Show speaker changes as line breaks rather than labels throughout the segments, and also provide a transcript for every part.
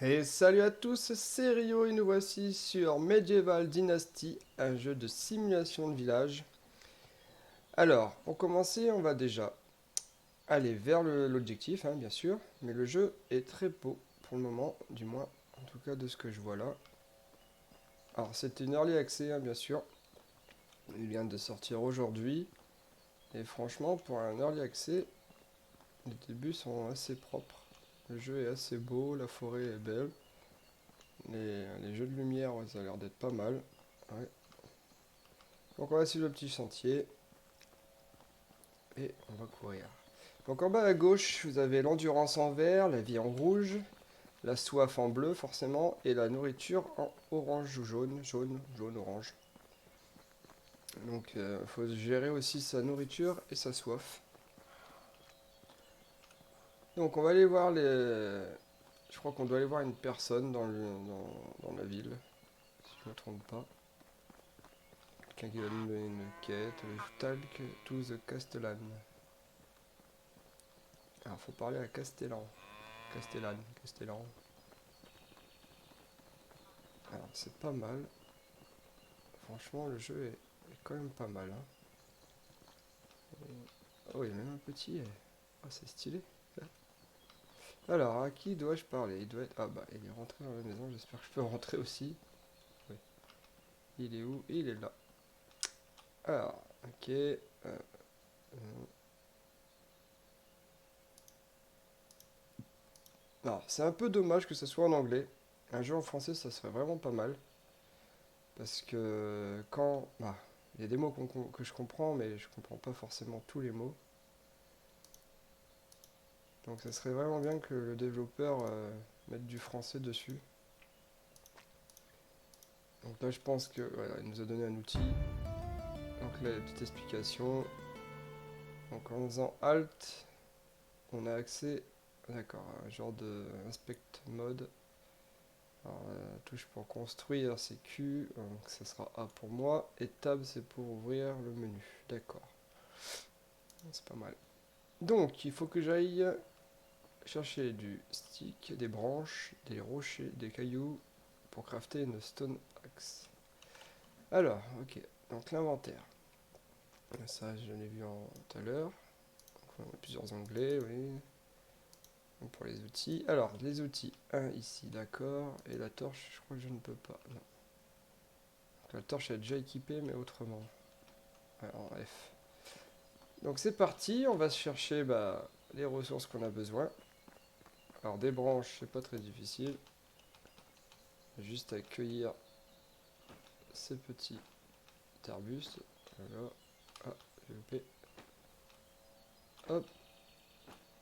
Et salut à tous, c'est Rio et nous voici sur Medieval Dynasty, un jeu de simulation de village. Alors, pour commencer, on va déjà aller vers l'objectif, hein, bien sûr, mais le jeu est très beau pour le moment, du moins, en tout cas de ce que je vois là. Alors, c'est une early access, hein, bien sûr, il vient de sortir aujourd'hui, et franchement, pour un early access, les débuts sont assez propres. Le jeu est assez beau, la forêt est belle, les jeux de lumière, ouais, ça a l'air d'être pas mal. Ouais. Donc on va suivre le petit sentier et on va courir. Donc en bas à gauche, vous avez l'endurance en vert, la vie en rouge, la soif en bleu forcément, et la nourriture en orange ou jaune, jaune, orange. Donc il faut gérer aussi sa nourriture et sa soif. Donc on va aller voir les... Je crois qu'on doit aller voir une personne dans la ville, si je ne me trompe pas. Quelqu'un qui donne une quête, Talk to the Castellan. Alors faut parler à Castellan. Alors c'est pas mal. Franchement, le jeu est quand même pas mal, hein. Oh, il y a même un petit. Ah, c'est stylé. Alors, à qui dois-je parler? Il doit être. Ah, bah, il est rentré dans la maison. J'espère que je peux rentrer aussi. Oui. Il est où? Il est là. Alors, ok. Alors, c'est un peu dommage que ce soit en anglais. Un jeu en français, ça serait vraiment pas mal. Parce que quand. Bah, il y a des mots que je comprends, mais je comprends pas forcément tous les mots. Donc, ça serait vraiment bien que le développeur mette du français dessus. Donc là, je pense que voilà, il nous a donné un outil. Donc là, la petite explication. Donc en faisant Alt, on a accès, d'accord, à un genre de inspect mode. Alors, la touche pour construire, c'est Q, donc ça sera A pour moi. Et Tab, c'est pour ouvrir le menu. D'accord, c'est pas mal. Donc, il faut que j'aille chercher du stick, des branches, des rochers, des cailloux pour crafter une stone axe. Alors, ok, donc l'inventaire. Ça, je l'ai vu tout à l'heure. On a plusieurs onglets, oui. Donc pour les outils. Alors, les outils. Un ici, d'accord. Et la torche, je crois que je ne peux pas. Non. Donc, la torche est déjà équipée, mais autrement. Alors, F. Donc c'est parti, on va se chercher les ressources qu'on a besoin. Alors des branches, c'est pas très difficile. Juste à cueillir ces petits arbustes. Voilà. Ah, j'ai loupé. Hop.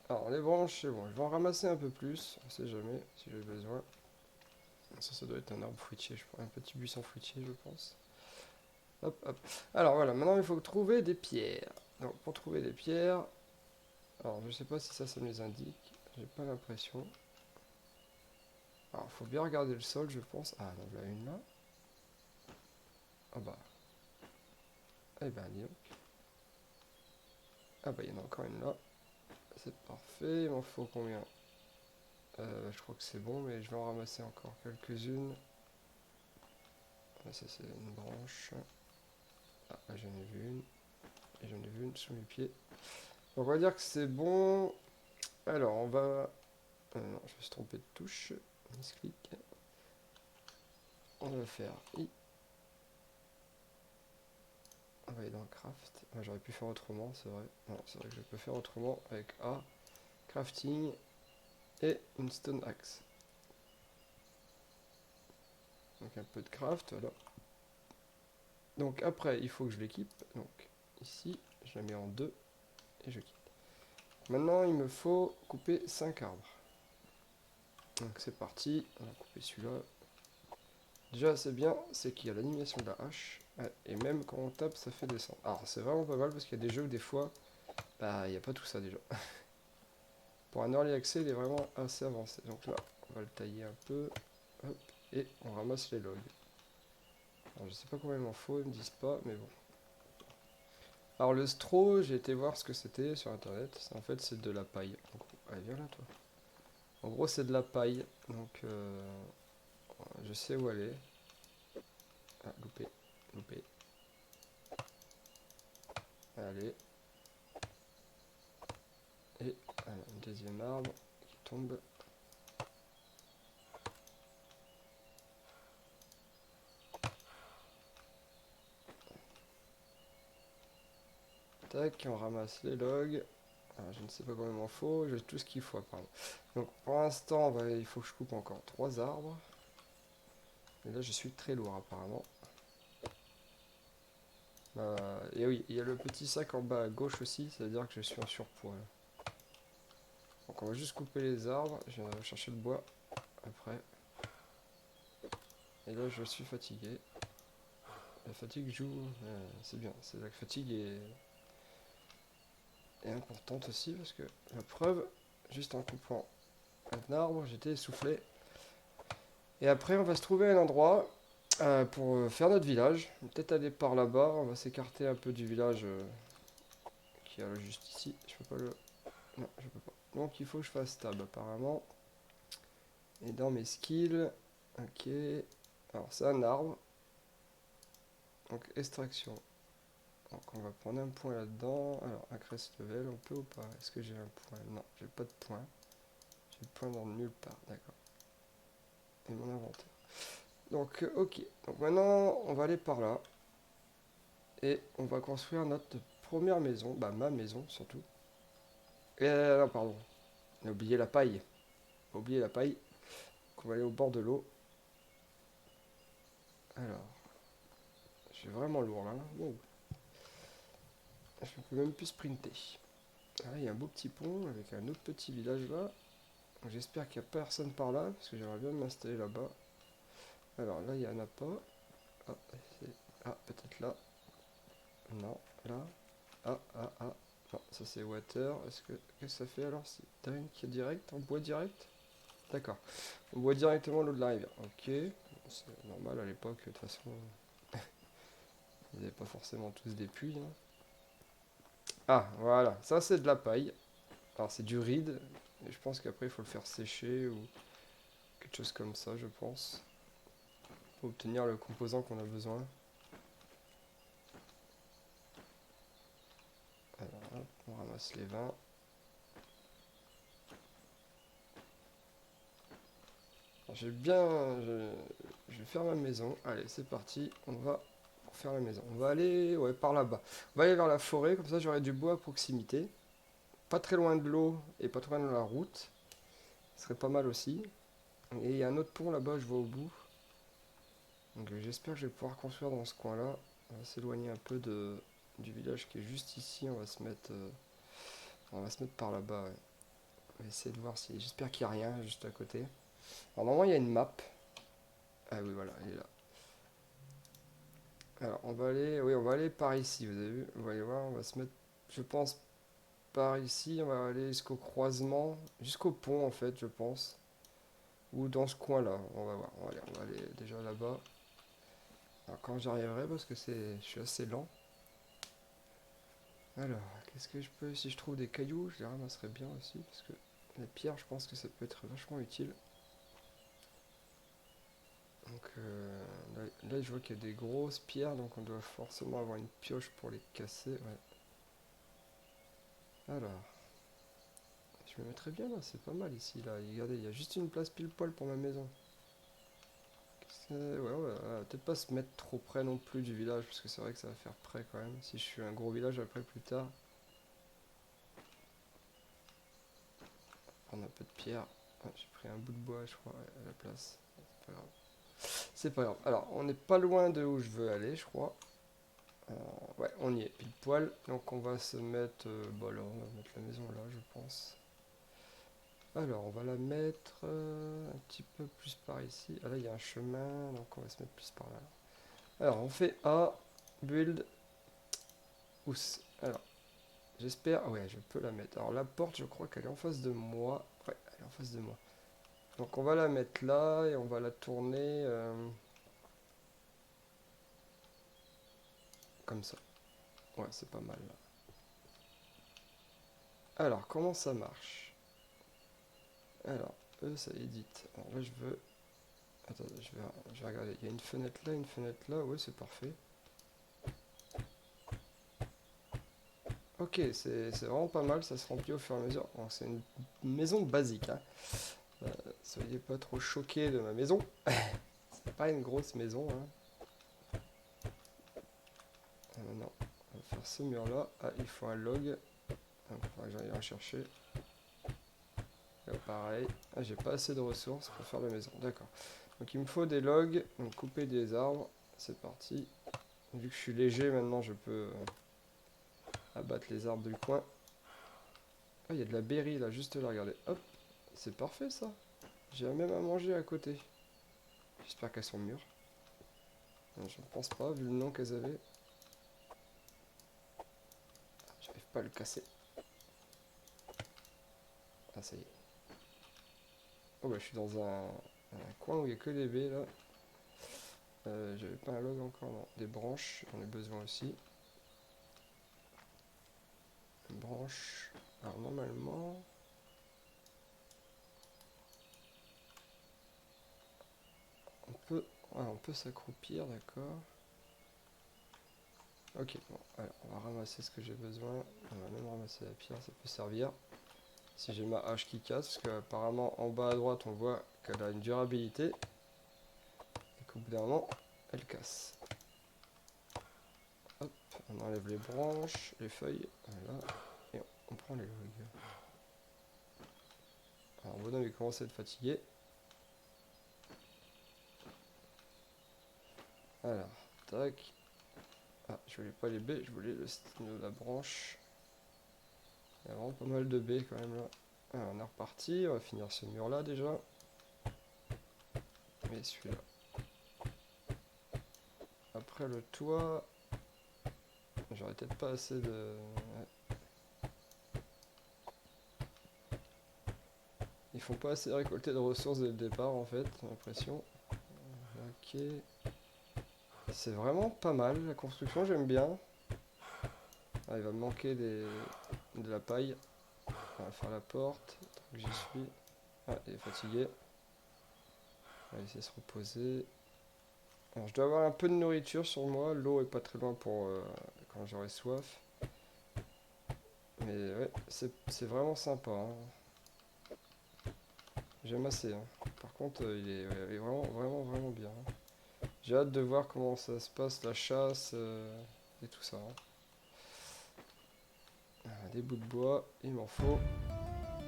Alors les branches, c'est bon. Je vais en ramasser un peu plus. On sait jamais si j'ai besoin. Ça doit être un arbre fruitier, je crois. Un petit buisson fruitier, je pense. Hop, hop. Alors voilà, maintenant il faut trouver des pierres. Donc pour trouver des pierres, alors je sais pas si ça me les indique, j'ai pas l'impression. Alors faut bien regarder le sol, je pense. Ah non, il y en a une là. Ah bah, eh ben dis donc. Ah bah il y en a encore une là. C'est parfait, il m'en faut combien? Je crois que c'est bon, mais je vais en ramasser encore quelques-unes. Ah, ça c'est une branche. Ah, là, j'en ai vu une. Et j'en ai vu une sous mes pieds. Donc on va dire que c'est bon. Alors on va... non, je me suis trompé de touche. Misclick. On va faire I. On va aller dans Craft. Ah, j'aurais pu faire autrement, c'est vrai. Non, c'est vrai que je peux faire autrement avec A. Crafting et une Stone Axe. Donc un peu de craft, voilà. Donc après, il faut que je l'équipe. Donc ici, je la mets en 2 et je quitte. Maintenant, il me faut couper 5 arbres. Donc c'est parti. On va couper celui-là. Déjà, c'est bien, c'est qu'il y a l'animation de la hache. Et même quand on tape, ça fait descendre. Alors, c'est vraiment pas mal parce qu'il y a des jeux où des fois, bah, il n'y a pas tout ça déjà. Pour un early access, il est vraiment assez avancé. Donc là, on va le tailler un peu. Hop, et on ramasse les logs. Alors, je sais pas combien il m'en faut, ils me disent pas, mais bon. Alors le straw, j'ai été voir ce que c'était sur internet. En fait, c'est de la paille. Donc, allez, viens là, toi. En gros, c'est de la paille. Donc, je sais où aller. Ah, loupé. Loupé. Allez. Et un deuxième arbre qui tombe. Tac, on ramasse les logs. Alors, je ne sais pas combien il m'en faut, j'ai tout ce qu'il faut apparemment. Donc pour l'instant, il faut que je coupe encore 3 arbres. Et là, je suis très lourd apparemment. Et oui, il y a le petit sac en bas à gauche aussi, ça veut dire que je suis en surpoids. Là. Donc on va juste couper les arbres, je vais chercher le bois après. Et là, je suis fatigué. La fatigue joue, c'est bien, c'est la fatigue est importante aussi parce que la preuve, juste en coupant un arbre, j'étais essoufflé. Et après, on va se trouver un endroit pour faire notre village. Peut-être aller par là-bas. On va s'écarter un peu du village qui est juste ici. Je peux pas le... Non, je peux pas. Donc il faut que je fasse tab apparemment. Et dans mes skills... Ok. Alors c'est un arbre. Donc extraction. Donc on va prendre un point là-dedans. Alors un crest level, on peut ou pas? Est-ce que j'ai un point? Non, j'ai pas de point. J'ai le point dans nulle part, d'accord. Et mon inventaire. Donc ok. Donc maintenant on va aller par là. Et on va construire notre première maison, bah ma maison surtout. Et non, pardon, on a oublié la paille. On a oublié la paille. Donc on va aller au bord de l'eau. Alors, je suis vraiment lourd là. Wow. Je ne peux même plus sprinter. Ah, il y a un beau petit pont avec un autre petit village là. J'espère qu'il n'y a personne par là, parce que j'aimerais bien m'installer là-bas. Alors là, il n'y en a pas. Ah, peut-être là. Non, là. Ah. Non, ça c'est water. Qu'est-ce que ça fait alors? C'est drink direct, en bois direct? D'accord. On boit directement l'eau de la rivière. Ok. C'est normal à l'époque, de toute façon. Ils n'avaient pas forcément tous des puits. Hein. Ah, voilà. Ça, c'est de la paille. Alors, c'est du reed. Et je pense qu'après, il faut le faire sécher ou quelque chose comme ça, je pense. Pour obtenir le composant qu'on a besoin. Alors, hop, on ramasse les vins. Je vais faire ma maison. Allez, c'est parti. On va faire la maison. On va aller par là-bas. On va aller vers la forêt, comme ça j'aurai du bois à proximité. Pas très loin de l'eau et pas très loin de la route. Ce serait pas mal aussi. Et il y a un autre pont là-bas, je vois au bout. Donc j'espère que je vais pouvoir construire dans ce coin-là. On va s'éloigner un peu du village qui est juste ici. On va se mettre par là-bas. Ouais. On va essayer de voir si. J'espère qu'il n'y a rien juste à côté. Alors normalement il y a une map. Ah oui voilà, elle est là. Alors on va aller par ici. Vous avez vu? Vous allez voir, on va se mettre, je pense, par ici. On va aller jusqu'au croisement, jusqu'au pont en fait, je pense. Ou dans ce coin-là. On va voir. On va aller déjà là-bas. Alors quand j'arriverai, parce que je suis assez lent. Alors, qu'est-ce que je peux... Si je trouve des cailloux, je les ramasserai bien aussi, parce que les pierres, je pense que ça peut être vachement utile. Donc là, je vois qu'il y a des grosses pierres, donc on doit forcément avoir une pioche pour les casser. Ouais. Alors, je me mettrais bien là, c'est pas mal ici. Là, regardez, il y a juste une place pile poil pour ma maison. Peut-être pas se mettre trop près non plus du village, parce que c'est vrai que ça va faire près quand même. Si je suis un gros village après plus tard. Prendre un peu de pierre. Ah, j'ai pris un bout de bois, je crois, à la place. C'est pas grave. C'est pas grave. Alors, on n'est pas loin de où je veux aller, je crois. Ouais, on y est, pile poil. Donc, on va se mettre. Bah là, on va mettre la maison là, je pense. Alors, on va la mettre un petit peu plus par ici. Ah là, il y a un chemin, donc on va se mettre plus par là. Alors, on fait A, build, ous. Alors, j'espère. Ah ouais, je peux la mettre. Alors, la porte, je crois qu'elle est en face de moi. Ouais, elle est en face de moi. Donc, on va la mettre là et on va la tourner comme ça. Ouais, c'est pas mal là. Alors, comment ça marche? Alors, ça édite. Alors là, je veux... Attends, je vais regarder. Il y a une fenêtre là, une fenêtre là. Ouais, c'est parfait. Ok, c'est vraiment pas mal. Ça se remplit au fur et à mesure. Bon, c'est une maison basique, hein. Soyez pas trop choqués de ma maison. C'est pas une grosse maison, hein. Non, on va faire ce mur là. Ah, il faut un log. Donc, il faudra que j'aille en chercher. Là, pareil. Ah, j'ai pas assez de ressources pour faire la maison. D'accord. Donc il me faut des logs. Donc couper des arbres. C'est parti. Vu que je suis léger maintenant, je peux abattre les arbres du coin. Ah, il y a de la berry là, juste là, regardez. Hop, c'est parfait ça. J'ai même à manger à côté. J'espère qu'elles sont mûres. Non, je ne pense pas, vu le nom qu'elles avaient. J'arrive pas à le casser. Ah, ça y est. Oh bah je suis dans un coin où il n'y a que des baies là. J'avais pas un log encore, non. Des branches, j'en ai besoin aussi. Une branche. Alors normalement... on peut s'accroupir, d'accord. Ok, bon, alors on va ramasser ce que j'ai besoin. On va même ramasser la pierre, ça peut servir. Si j'ai ma hache qui casse, parce qu'apparemment en bas à droite on voit qu'elle a une durabilité. Et qu'au bout d'un moment, elle casse. Hop, on enlève les branches, les feuilles, voilà. Et on prend les logs. Alors le bonhomme il commence à être fatigué. Alors, tac. Ah, je voulais pas les baies, je voulais le style de la branche. Il y a vraiment pas mal de baies quand même là. Alors, on est reparti, on va finir ce mur là déjà. Et celui-là. Après le toit, j'aurais peut-être pas assez de... Ouais. Ils font pas assez récolter de ressources dès le départ en fait, j'ai l'impression. Ok. C'est vraiment pas mal, la construction j'aime bien. Ah, il va me manquer de la paille. On va faire la porte, tant que j'y suis. Ah, il est fatigué. On va essayer de se reposer. Alors, je dois avoir un peu de nourriture sur moi, l'eau est pas très loin pour quand j'aurai soif. Mais ouais, c'est vraiment sympa, hein. J'aime assez, hein. Par contre, il est vraiment, vraiment, vraiment bien, hein. J'ai hâte de voir comment ça se passe, la chasse et tout ça, hein. Ah, des bouts de bois, il m'en faut.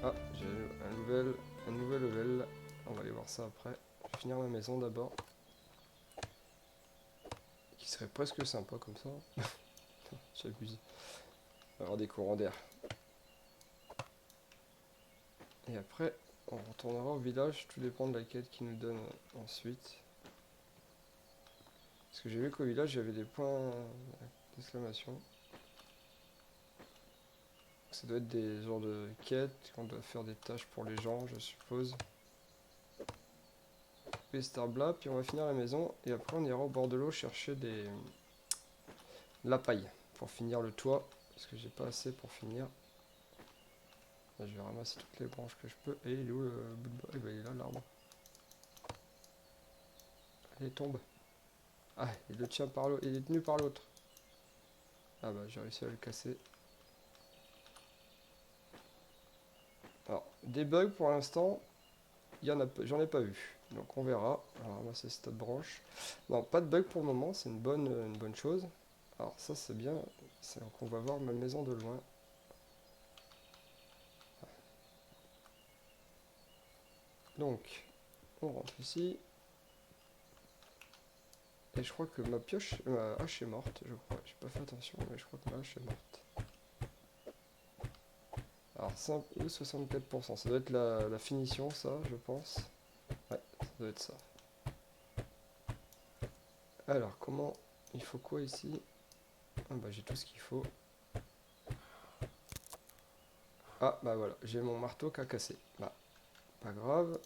Ah, j'ai un nouvel level. On va aller voir ça après. Je vais finir ma maison d'abord. Qui serait presque sympa comme ça. J'abuse. On va avoir des courants d'air. Et après, on retournera au village. Tout dépend de la quête qu'il nous donne ensuite. Parce que j'ai vu qu'au village, il y avait des points d'exclamation. Ça doit être des genres de quêtes. On doit faire des tâches pour les gens, je suppose. Couper cet arbre-là. Puis on va finir la maison. Et après, on ira au bord de l'eau chercher de la paille. Pour finir le toit. Parce que j'ai pas assez pour finir. Là, je vais ramasser toutes les branches que je peux. Et il est où le bout de bois? Eh ben, il est là, l'arbre. Allez, tombe. Ah, il le tient par l'autre. Il est tenu par l'autre. Ah bah, j'ai réussi à le casser. Alors, des bugs pour l'instant, j'en ai pas vu. Donc on verra. On va ramasser cette branche. Non, pas de bug pour le moment, c'est une bonne chose. Alors ça c'est bien. Donc on va voir ma maison de loin. Donc, on rentre ici. Et je crois que ma hache est morte, je crois. J'ai pas fait attention, mais je crois que ma hache est morte. Alors, 5 ou 64%. Ça doit être la finition, ça, je pense. Ouais, ça doit être ça. Alors, comment... Il faut quoi ici? Ah bah, j'ai tout ce qu'il faut. Ah, bah voilà, j'ai mon marteau qui a cassé. Bah, pas grave.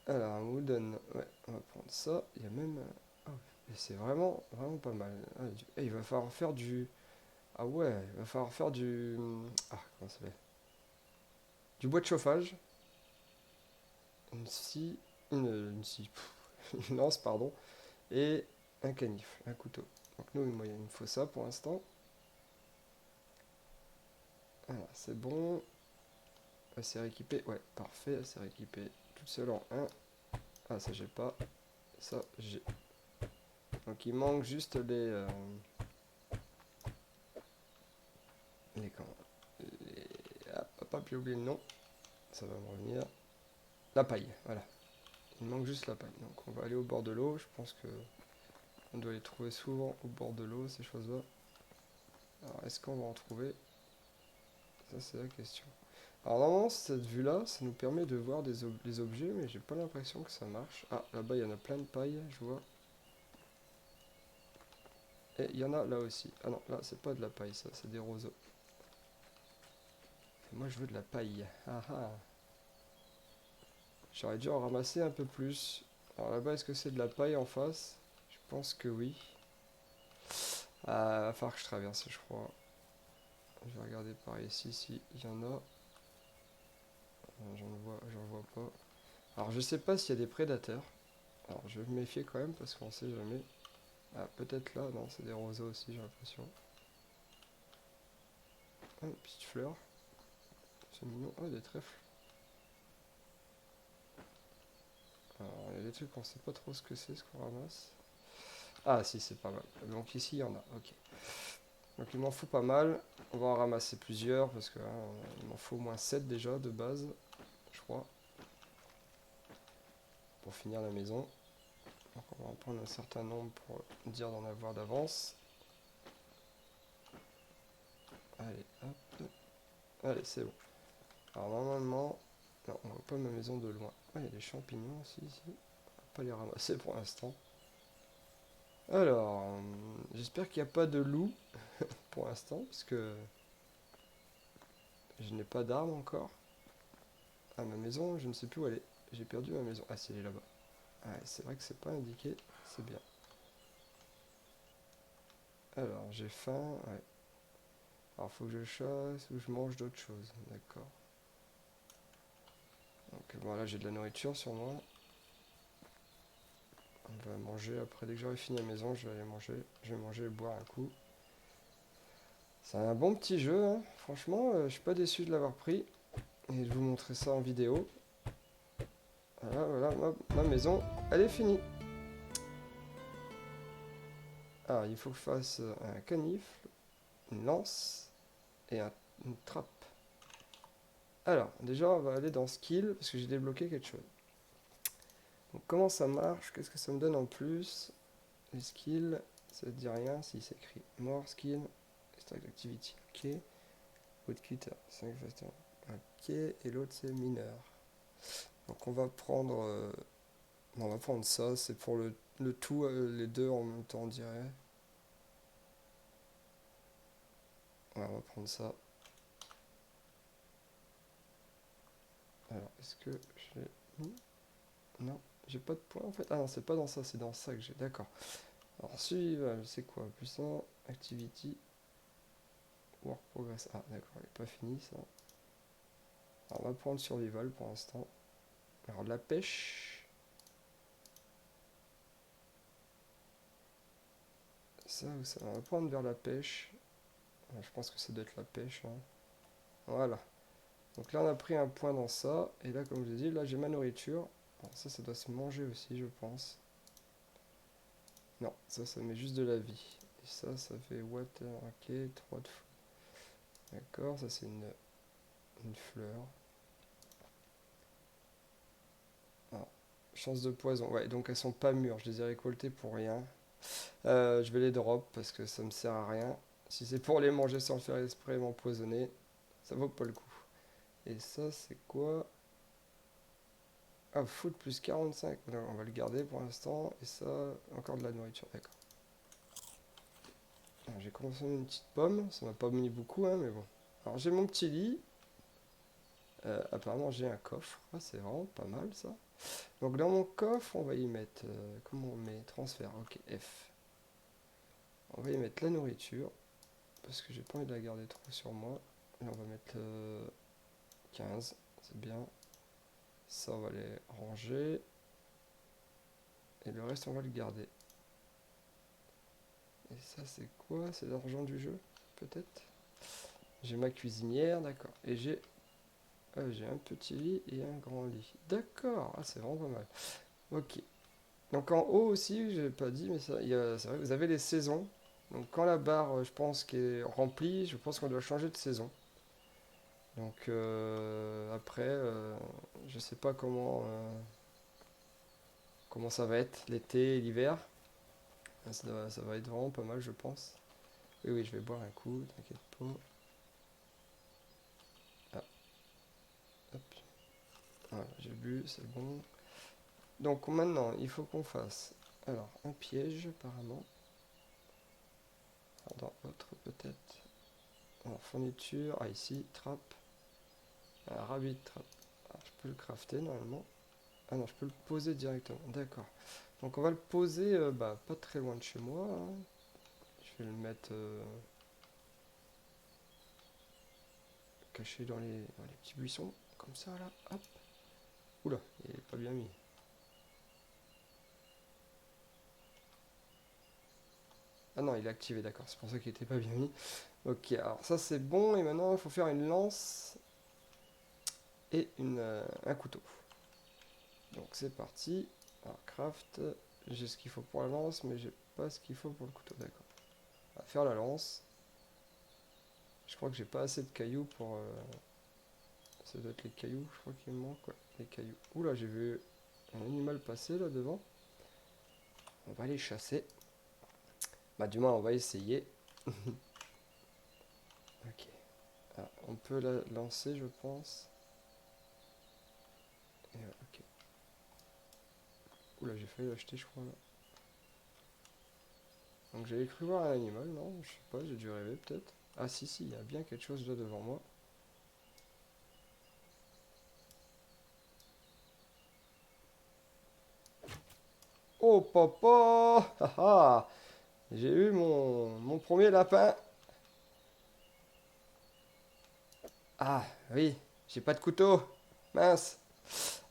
Alors, un wooden... Ouais, on va prendre ça. Il y a même... Ah, ouais, c'est vraiment, vraiment pas mal. Ah, il va falloir faire du... Ah ouais, il va falloir faire du... Ah, comment ça s'appelle? Du bois de chauffage. une scie, une scie, une lance, pardon, et un canif, un couteau. Donc nous, moi, il me faut ça pour l'instant. Voilà, c'est bon. Elle s'est rééquipée, ouais, parfait, elle s'est rééquipée toute seule en un. Ah, ça j'ai pas, ça j'ai. Donc il manque juste les comment, les... Ah, hop, j'ai oublié le nom, ça va me revenir. La paille, voilà. Il manque juste la paille. Donc on va aller au bord de l'eau. Je pense que on doit les trouver souvent au bord de l'eau, ces choses-là. Alors est-ce qu'on va en trouver? Ça c'est la question. Alors normalement cette vue-là, ça nous permet de voir les objets, mais j'ai pas l'impression que ça marche. Ah là-bas il y en a plein de paille, je vois. Et il y en a là aussi. Ah non, là c'est pas de la paille ça, c'est des roseaux. Et moi je veux de la paille. Ah ah. J'aurais dû en ramasser un peu plus. Alors là-bas est-ce que c'est de la paille en face? Je pense que oui. Ah, va falloir que je traverse, je crois. Je vais regarder par ici si il y en a. J'en vois pas. Alors je sais pas s'il y a des prédateurs. Alors je vais me méfier quand même parce qu'on sait jamais. Ah peut-être là, non c'est des roseaux aussi j'ai l'impression. Ah une petite fleur. C'est mignon. Ah des trèfles. Alors il y a des trucs on sait pas trop ce que c'est ce qu'on ramasse. Ah si c'est pas mal. Donc ici il y en a, ok. Donc il m'en faut pas mal. On va en ramasser plusieurs parce que il m'en faut au moins 7 déjà de base, je crois, pour finir la maison. Donc on va en prendre un certain nombre pour dire d'en avoir d'avance. Allez, hop. Allez, c'est bon. Alors normalement... Non, on voit pas ma maison de loin. Ah, il y a des champignons aussi ici. On va pas les ramasser pour l'instant. Alors, j'espère qu'il n'y a pas de loup pour l'instant, parce que je n'ai pas d'armes encore. Ah, ma maison, je ne sais plus où elle est. J'ai perdu ma maison. Ah, si, elle est là-bas. Ah, c'est vrai que c'est pas indiqué. C'est bien. Alors, j'ai faim. Ouais. Alors, faut que je chasse ou je mange d'autres choses. D'accord. Donc, voilà, j'ai de la nourriture sur moi. On va manger après. Dès que j'aurai fini la maison, je vais aller manger. Je vais manger et boire un coup. C'est un bon petit jeu, hein. Franchement, je suis pas déçu de l'avoir pris. Et je vais vous montrer ça en vidéo. Voilà, voilà, ma maison, elle est finie. Alors, il faut que je fasse un canif, une lance et une trappe. Alors, déjà, on va aller dans skill, parce que j'ai débloqué quelque chose. Donc, comment ça marche? Qu'est-ce que ça me donne en plus? Les skills, ça ne dit rien si c'est écrit more skill, extract activity, ok. Woodcutter, 5 facteurs, ok. Et l'autre, c'est mineur. Donc, on va prendre ça, c'est pour le tout, les deux en même temps, on dirait. Ouais, on va prendre ça. Alors, est-ce que j'ai mis? Non, j'ai pas de points en fait. Ah non, c'est pas dans ça, c'est dans ça que j'ai. D'accord. Alors, suivre, c'est quoi? Puissant, activity, work progress. Ah, d'accord, il n'est pas fini ça. Alors, on va prendre survival pour l'instant. Alors, la pêche. Ça ou ça? On va prendre vers la pêche. Je pense que ça doit être la pêche, hein. Voilà. Donc là, on a pris un point dans ça. Et là, comme je l'ai dit, là, j'ai ma nourriture. Alors, ça doit se manger aussi, je pense. Non, ça met juste de la vie. Et ça fait water, ok, 3 de fou. D'accord, ça c'est une fleur. Ah, chance de poison. Ouais, donc elles sont pas mûres, je les ai récoltées pour rien. Je vais les drop parce que ça me sert à rien. Si c'est pour les manger sans le faire exprès et m'empoisonner, ça vaut pas le coup. Et ça, c'est quoi? Ah, food plus 45. Non, on va le garder pour l'instant. Et ça, encore de la nourriture, d'accord. J'ai consommé une petite pomme, ça m'a pas mis beaucoup, hein, mais bon. Alors j'ai mon petit lit. Apparemment j'ai un coffre. Ah, c'est vraiment pas mal ça. Donc dans mon coffre, on va y mettre. Comment on met? Transfert, ok, F. On va y mettre la nourriture. Parce que j'ai pas envie de la garder trop sur moi. Et on va mettre 15, c'est bien. Ça, on va les ranger. Et le reste, on va le garder. Et ça, c'est quoi? C'est l'argent du jeu, peut-être? J'ai ma cuisinière, d'accord. Et j'ai un petit lit et un grand lit. D'accord, ah, c'est vraiment pas mal. Ok. Donc en haut aussi, j'ai pas dit, mais ça, c'est vrai, vous avez les saisons. Donc quand la barre, je pense, qui est remplie, je pense qu'on doit changer de saison. Donc après, je sais pas comment ça va être l'été et l'hiver. Ça va être vraiment pas mal, je pense. Oui, oui, je vais boire un coup, t'inquiète pas. Ah, hop, voilà, j'ai bu, c'est bon. Donc maintenant, il faut qu'on fasse alors un piège apparemment. Dans autre peut-être. Alors fourniture, ah ici, trappe. Un rabbit trap. Ah, je peux le crafter normalement. Ah non, je peux le poser directement. D'accord. Donc on va le poser pas très loin de chez moi, hein. Je vais le mettre caché dans les petits buissons. Comme ça là. Hop. Oula, il est pas bien mis. Ah non, il est activé, d'accord. C'est pour ça qu'il était pas bien mis. Ok, alors ça c'est bon. Et maintenant il faut faire une lance et un couteau. Donc c'est parti. Alors craft. J'ai ce qu'il faut pour la lance, mais j'ai pas ce qu'il faut pour le couteau. D'accord. On va faire la lance. Je crois que j'ai pas assez de cailloux pour. Ça doit être les cailloux, je crois qu'il me manque. Ouais, les cailloux. Oula, j'ai vu un animal passer là devant. On va aller chasser. Bah, du moins, on va essayer. Ok. Ah, on peut la lancer, je pense. Et, ok. Oula, j'ai failli l'acheter, je crois là. Donc j'avais cru voir un animal, non? Je sais pas, j'ai dû rêver peut-être. Ah, si, si, il y a bien quelque chose là devant moi. Oh, papa! Ah, ah. J'ai eu mon premier lapin. Ah, oui, j'ai pas de couteau. Mince.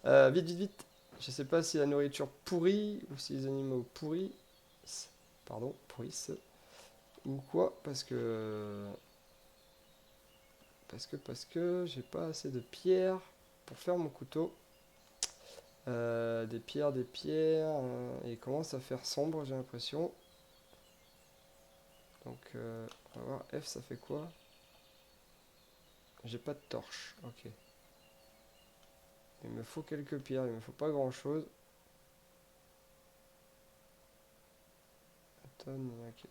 Vite, vite, vite. Je sais pas si la nourriture pourrit ou si les animaux pourrissent. Pardon, pourrissent. Ou quoi, parce que j'ai pas assez de pierres pour faire mon couteau. Des pierres. Et il commence à faire sombre, j'ai l'impression. Donc, on va voir. F, ça fait quoi? J'ai pas de torche. Ok. Il me faut quelques pierres, il me faut pas grand chose. Attends, ok.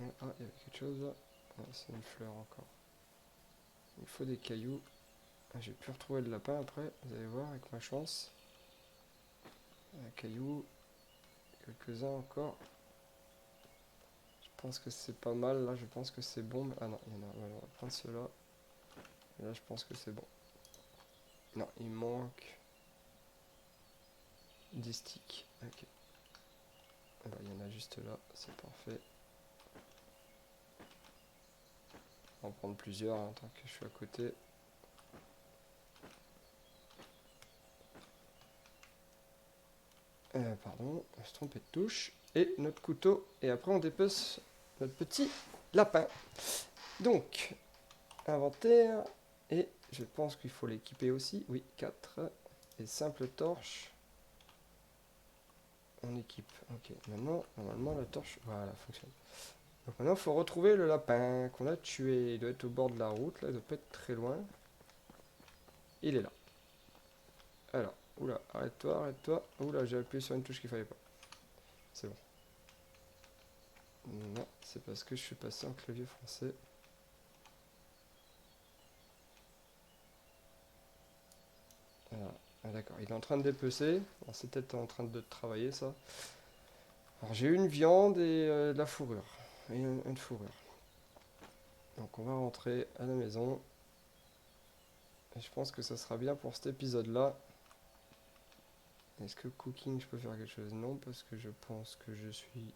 Ah, il y avait quelque chose là. Ah, c'est une fleur encore. Il faut des cailloux. Ah, j'ai pu retrouver le lapin après, vous allez voir avec ma chance. Un caillou, quelques-uns encore. Je pense que c'est pas mal là, je pense que c'est bon. Ah non, il y en a. Voilà, on va prendre ceux-là. Et là, je pense que c'est bon. Non, il manque 10 sticks. Ok. Ah bah, il y en a juste là, c'est parfait. On va en prendre plusieurs hein, tant que je suis à côté. Pardon, je me suis trompé de touche. Et notre couteau. Et après, on dépece notre petit lapin. Donc, inventaire. Et je pense qu'il faut l'équiper aussi. Oui, 4. Et simple torche. On équipe. Ok, maintenant, normalement, la torche, voilà, fonctionne. Donc maintenant, il faut retrouver le lapin qu'on a tué. Il doit être au bord de la route, là, il doit pas être très loin. Il est là. Alors, oula, arrête-toi, arrête-toi. Oula, j'ai appuyé sur une touche qu'il fallait pas. C'est bon. Non, c'est parce que je suis passé en clavier français. Voilà. Ah, d'accord, il est en train de dépecer. Bon, c'est peut-être en train de travailler ça. Alors j'ai une viande et de la fourrure. Et une fourrure. Donc on va rentrer à la maison. Et je pense que ça sera bien pour cet épisode-là. Est-ce que cooking, je peux faire quelque chose? Non, parce que je pense que je suis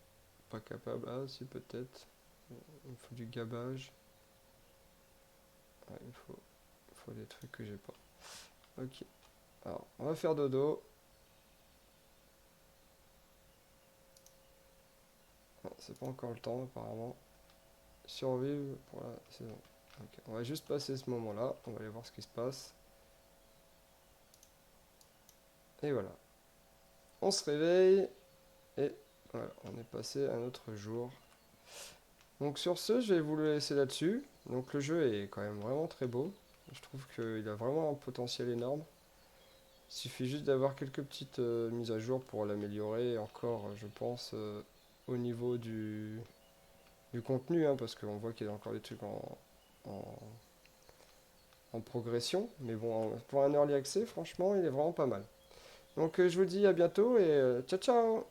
pas capable. Ah, si, peut-être. Il me faut du gabage. Ouais, il faut des trucs que j'ai pas. Ok. Alors, on va faire dodo. Non, c'est pas encore le temps apparemment. Survivre pour la saison. Ok, on va juste passer ce moment-là. On va aller voir ce qui se passe. Et voilà. On se réveille. Et voilà, on est passé à un autre jour. Donc sur ce, je vais vous le laisser là-dessus. Donc le jeu est quand même vraiment très beau. Je trouve qu'il a vraiment un potentiel énorme. Il suffit juste d'avoir quelques petites mises à jour pour l'améliorer. Encore, je pense, au niveau du contenu, hein, parce qu'on voit qu'il y a encore des trucs en, en progression. Mais bon, pour un early access, franchement, il est vraiment pas mal. Donc je vous dis à bientôt et ciao ciao.